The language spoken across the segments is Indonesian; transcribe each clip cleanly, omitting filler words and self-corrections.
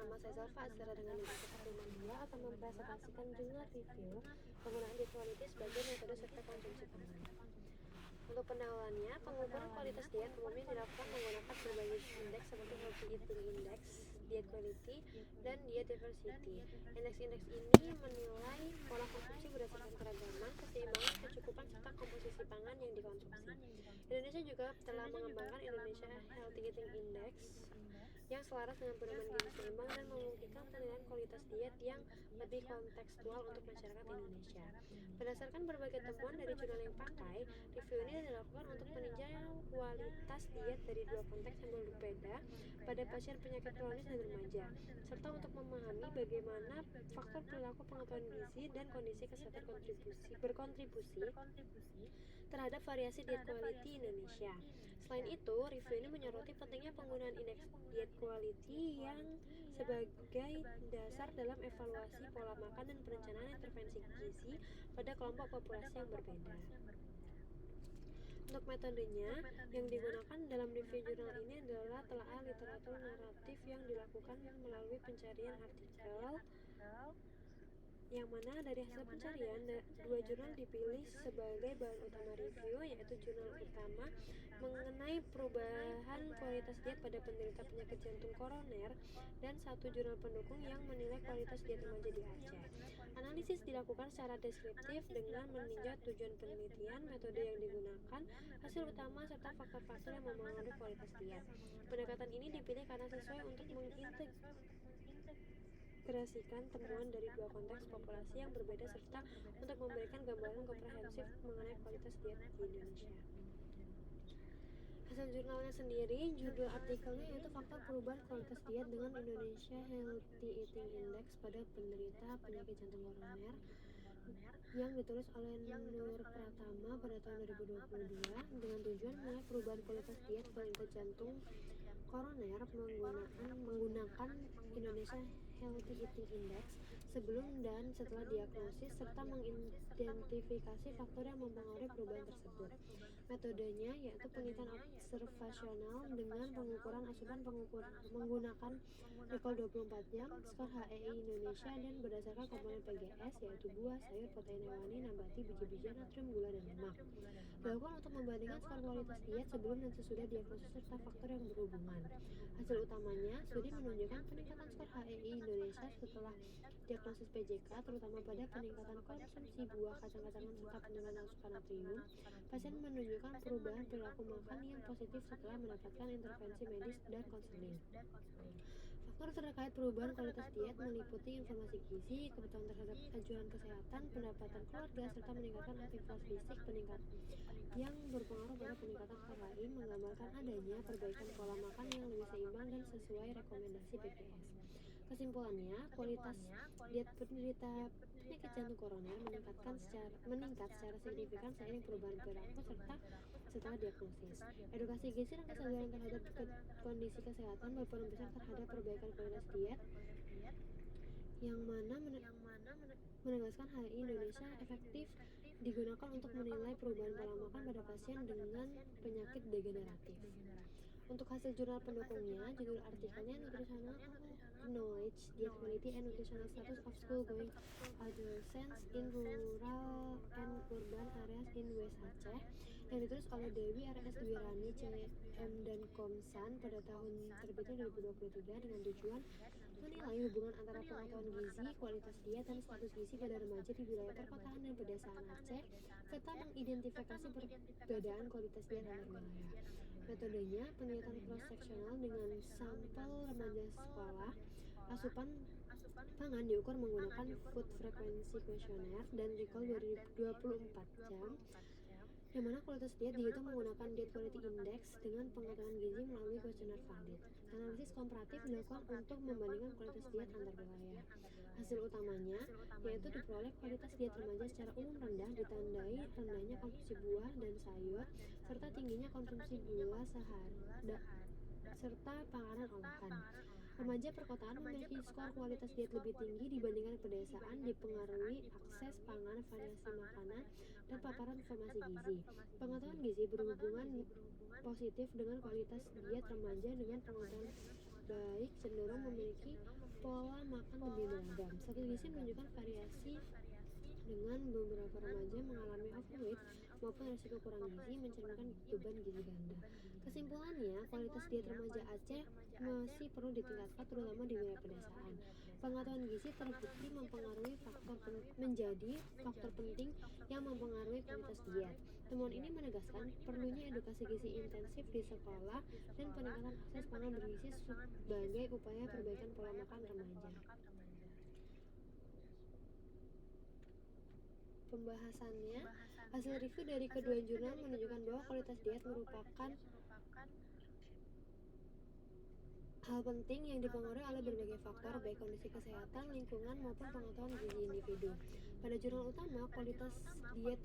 Nama saya Salva, acara dengan Indonesia 452 akan mempresentasikan jurnal review penggunaan diet quality sebagai metode serta konsumsi pangan. Untuk pendahuluannya, pengukuran kualitas diet umumnya dilakukan menggunakan berbagai indeks seperti Healthy Eating Index, Diet Quality, dan Diet Diversity. Indeks-indeks ini menilai pola konsumsi berdasarkan keragaman, keseimbangan, kecukupan, serta komposisi pangan yang dikonsumsi. Indonesia juga telah mengembangkan Indonesia Healthy Eating Index yang selaras dengan pedoman gizi seimbang dan memungkinkan penilaian kualitas diet yang lebih kontekstual untuk masyarakat Indonesia. Berdasarkan berbagai temuan dari jurnal yang pakai, review ini dilakukan untuk meninjau kualitas diet dari dua konteks yang berbeda pada pasien penyakit kronis dan remaja, serta untuk memahami bagaimana faktor perilaku pengetahuan gizi dan kondisi kesehatan berkontribusi terhadap variasi diet quality Indonesia. Selain itu, review ini menyoroti pentingnya penggunaan indeks diet quality yang sebagai dasar dalam evaluasi pola makan dan perencanaan intervensi gizi pada kelompok populasi yang berbeda. Untuk metodenya, yang digunakan dalam review jurnal ini adalah telaah literatur naratif yang dilakukan melalui pencarian artikel, yang mana dari hasil pencarian, dua jurnal dipilih sebagai bahan utama review, yaitu jurnal utama mengenai perubahan kualitas diet pada penderita penyakit jantung koroner dan satu jurnal pendukung yang menilai kualitas diet remaja di Aceh. Analisis dilakukan secara deskriptif dengan meninjau tujuan penelitian, metode yang digunakan, hasil utama, serta faktor-faktor yang mempengaruhi kualitas diet. Pendekatan ini dipilih karena sesuai untuk mengintegrasikan temuan dari dua konteks populasi yang berbeda serta untuk memberikan gambaran komprehensif mengenai kualitas diet di Indonesia. Hasil jurnalnya sendiri, judul artikelnya yaitu Faktor Perubahan Kualitas Diet dengan Indonesia Healthy Eating Index pada penderita penyakit jantung koroner, yang ditulis oleh Nur Pratama pada tahun 2022 dengan tujuan menilai perubahan kualitas diet penderita jantung koroner menggunakan Indonesia Healthy Eating Index sebelum dan setelah diagnosis serta mengidentifikasi faktor yang mempengaruhi perubahan tersebut. Metodenya yaitu penelitian observasional dengan pengukuran asupan menggunakan recall 24 jam, skor HEI Indonesia, dan berdasarkan komponen PGS yaitu buah, sayur, protein hewani, nabati, biji-bijian, natrium, gula, dan lemak. Dilakukan untuk membandingkan skor kualitas diet sebelum dan sesudah diagnosis serta faktor yang berhubungan. Hasil utamanya, studi menunjukkan peningkatan skor HEI Indonesia setelah diagnosis PJK, terutama pada peningkatan konsumsi buah, kacang-kacangan, serta peningkatan asupan natrium. Pasien menunjukkan perubahan perilaku makan yang positif setelah mendapatkan intervensi medis dan konseling. Faktor terkait perubahan kualitas diet meliputi informasi gizi, kebutuhan terhadap ajuan kesehatan, pendapatan keluarga, serta meningkatkan aktivitas fisik yang berpengaruh pada peningkatan skor HEI, menggambarkan adanya perbaikan pola makan yang lebih seimbang dan sesuai rekomendasi BPS. Kesimpulannya, kualitas diet penderita penyakit jantung koroner meningkat secara signifikan seiring perubahan perilaku serta setelah diagnosis. Edukasi gizi dan kesadaran terhadap kondisi kesehatan berperan besar terhadap perbaikan kualitas diet, yang mana menegaskan HEI Indonesia efektif digunakan untuk menilai perubahan pola makan pada pasien dengan penyakit degeneratif. Untuk hasil jurnal pendukungnya, judul artikelnya Nutritional Knowledge, Diet Quality and Nutritional Status of School-Going Adolescents in Rural and Urban Areas in West Aceh, yang ditulis oleh Dewi R.S. Dwirani, CM dan Komsan pada tahun terbitnya 2023 dengan tujuan menilai hubungan antara pengetahuan gizi, kualitas diet, dan status gizi pada remaja di wilayah perkotaan dan pedesaan Aceh, serta mengidentifikasi perbedaan kualitas diet antar wilayah. Metodenya penelitian cross-sectional dengan sampel remaja sekolah. Asupan pangan diukur menggunakan Food Frequency Questionnaire dan recall 24 jam, yang mana kualitas diet dihitung menggunakan Diet Quality Index dengan pengetahuan gizi melalui kuesioner valid. Analisis komparatif dilakukan untuk membandingkan kualitas diet antar wilayah. Hasil utamanya yaitu diperoleh kualitas diet remaja secara umum rendah, ditandai rendahnya konsumsi buah dan sayur serta tingginya konsumsi gula serta panganan olahan. Remaja perkotaan memiliki skor kualitas diet lebih tinggi dibandingkan pedesaan, dipengaruhi akses pangan, variasi makanan, dan paparan informasi gizi. Pengetahuan gizi berhubungan positif dengan kualitas diet remaja dengan pengetahuan baik cenderung memiliki pola makan lebih beragam. Studi gizi menunjukkan variasi dengan beberapa remaja mengalami overweight maupun risiko kurang gizi mencerminkan beban gizi ganda. Kesimpulannya, kualitas diet remaja Aceh masih perlu ditingkatkan terutama di wilayah pedesaan. Pengetahuan gizi terbukti menjadi faktor penting yang mempengaruhi kualitas diet. Temuan ini menegaskan perlunya edukasi gizi intensif di sekolah dan peningkatan akses pangan bergizi sebagai upaya perbaikan pola makan remaja. Pembahasannya, hasil review dari kedua jurnal menunjukkan bahwa kualitas diet merupakan hal penting yang dipengaruhi oleh berbagai faktor, baik kondisi kesehatan, lingkungan, maupun pengetahuan gizi individu. Pada jurnal utama, kualitas diet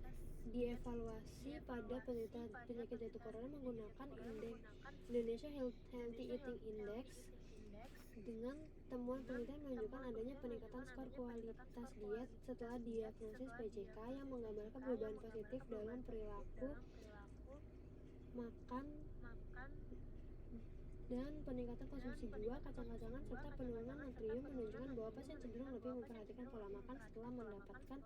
dievaluasi pada penderita penyakit jantung koroner menggunakan Indonesia Healthy Eating Index. Dengan temuan penelitian menunjukkan adanya peningkatan skor kualitas diet setelah diagnosis PCK yang menggambarkan perubahan positif dalam perilaku makan dan peningkatan konsumsi buah, kacang-kacangan, serta penurunan natrium menunjukkan bahwa pasien cenderung lebih memperhatikan pola makan setelah mendapatkan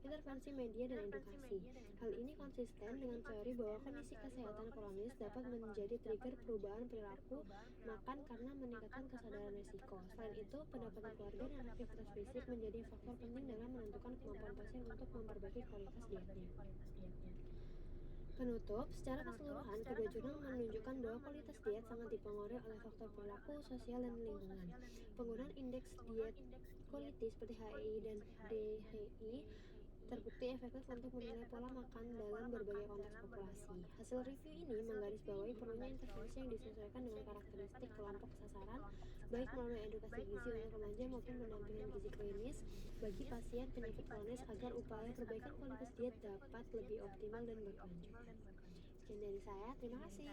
intervensi media dan edukasi. Hal ini konsisten dengan teori bahwa kondisi kesehatan kronis dapat menjadi trigger perubahan perilaku makan karena meningkatkan kesadaran risiko. Selain itu, pendapatan keluarga dan aktivitas fisik menjadi faktor penting dalam menentukan kemampuan pasien untuk memperbaiki kualitas dietnya. Penutup, secara keseluruhan, kedua jurnal menunjukkan bahwa kualitas diet sangat dipengaruhi oleh faktor perilaku, sosial, dan lingkungan. Penggunaan indeks diet quality seperti HEI dan DHI terbukti efektif untuk menilai pola makan dalam berbagai konteks populasi. Hasil review ini menggarisbawahi perlunya intervensi yang disesuaikan dengan karakteristik kelompok sasaran, baik melalui edukasi gizi untuk remaja maupun pendampingan gizi klinis bagi pasien penyakit kronis agar upaya perbaikan kualitas diet dapat lebih optimal dan berkelanjutan. Sekian dari saya, terima kasih.